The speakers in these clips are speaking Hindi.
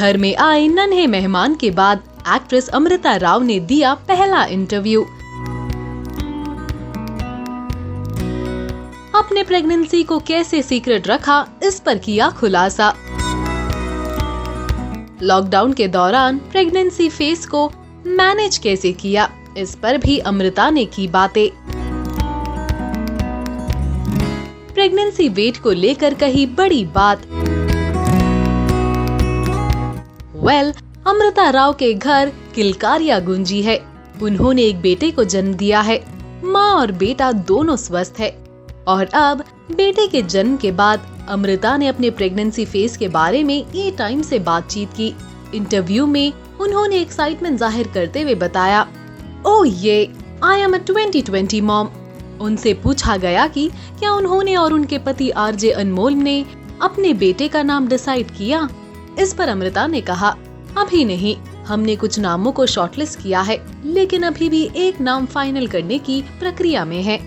घर में आए नन्हे मेहमान के बाद एक्ट्रेस अमृता राव ने दिया पहला इंटरव्यू। अपने प्रेगनेंसी को कैसे सीक्रेट रखा, इस पर किया खुलासा। लॉकडाउन के दौरान प्रेगनेंसी फेज को मैनेज कैसे किया, इस पर भी अमृता ने की बातें। प्रेगनेंसी वेट को लेकर कही बड़ी बात। अमृता राव के घर किलकारियां गूंजी है। उन्होंने एक बेटे को जन्म दिया है। माँ और बेटा दोनों स्वस्थ है और अब बेटे के जन्म के बाद अमृता ने अपने प्रेगनेंसी फेज के बारे में ई टाइम से बातचीत की। इंटरव्यू में उन्होंने एक्साइटमेंट जाहिर करते हुए बताया, ओह ये आई एम अ 2020 मॉम। उनसे पूछा गया कि क्या उन्होंने और उनके पति आरजे अनमोल ने अपने बेटे का नाम डिसाइड किया। इस पर अमृता ने कहा, अभी नहीं, हमने कुछ नामों को शॉर्टलिस्ट किया है, लेकिन अभी भी एक नाम फाइनल करने की प्रक्रिया में है।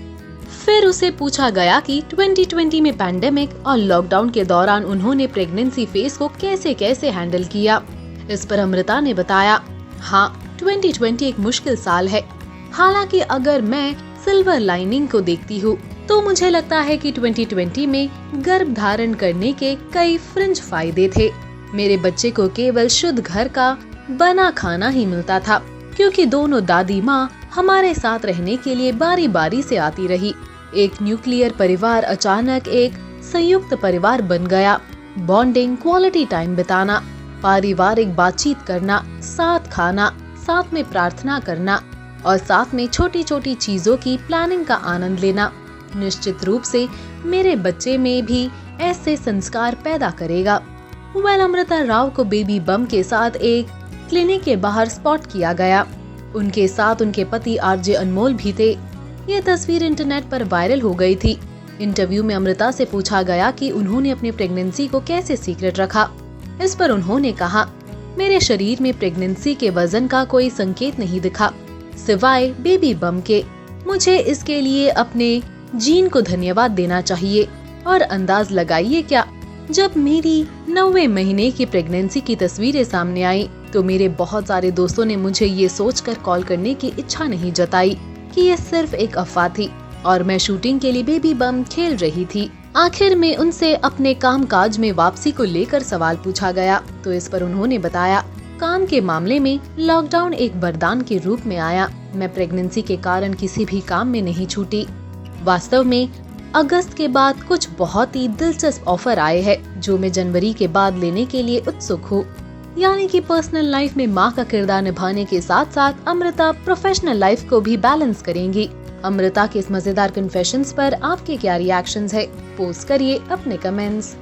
फिर उसे पूछा गया कि 2020 में पैंडेमिक और लॉकडाउन के दौरान उन्होंने प्रेगनेंसी फेज को कैसे कैसे हैंडल किया। इस पर अमृता ने बताया, हाँ 2020 एक मुश्किल साल है। हालांकि अगर मैं सिल्वर लाइनिंग को देखती हूँ तो मुझे लगता है कि 2020 में गर्भ धारण करने के कई फ्रिंज फायदे थे। मेरे बच्चे को केवल शुद्ध घर का बना खाना ही मिलता था, क्योंकि दोनों दादी माँ हमारे साथ रहने के लिए बारी बारी से आती रही। एक न्यूक्लियर परिवार अचानक एक संयुक्त परिवार बन गया। बॉन्डिंग, क्वालिटी टाइम बिताना, पारिवारिक बातचीत करना, साथ खाना, साथ में प्रार्थना करना और साथ में छोटी छोटी चीजों की प्लानिंग का आनंद लेना निश्चित रूप से मेरे बच्चे में भी ऐसे संस्कार पैदा करेगा। अमृता राव को बेबी बम के साथ एक क्लिनिक के बाहर स्पॉट किया गया। उनके साथ उनके पति आरजे अनमोल भी थे। ये तस्वीर इंटरनेट पर वायरल हो गई थी। इंटरव्यू में अमृता से पूछा गया कि उन्होंने अपनी प्रेगनेंसी को कैसे सीक्रेट रखा। इस पर उन्होंने कहा, मेरे शरीर में प्रेगनेंसी के वजन का कोई संकेत नहीं दिखा, सिवाय बेबी बम के। मुझे इसके लिए अपने जीन को धन्यवाद देना चाहिए। और अंदाज लगाइए क्या, जब मेरी 9वें महीने की प्रेगनेंसी की तस्वीरें सामने आई तो मेरे बहुत सारे दोस्तों ने मुझे ये सोचकर कॉल करने की इच्छा नहीं जताई कि ये सिर्फ एक अफवाह थी और मैं शूटिंग के लिए बेबी बम खेल रही थी। आखिर में उनसे अपने कामकाज में वापसी को लेकर सवाल पूछा गया तो इस पर उन्होंने बताया, काम के मामले में लॉकडाउन एक वरदान के रूप में आया। मैं प्रेगनेंसी के कारण किसी भी काम में नहीं छूटी। वास्तव में अगस्त के बाद कुछ बहुत ही दिलचस्प ऑफर आए हैं जो मैं जनवरी के बाद लेने के लिए उत्सुक हूँ। यानी कि पर्सनल लाइफ में माँ का किरदार निभाने के साथ साथ अमृता प्रोफेशनल लाइफ को भी बैलेंस करेंगी। अमृता के इस मजेदार कन्फेशंस पर आपके क्या रिएक्शंस है? पोस्ट करिए अपने कमेंट्स।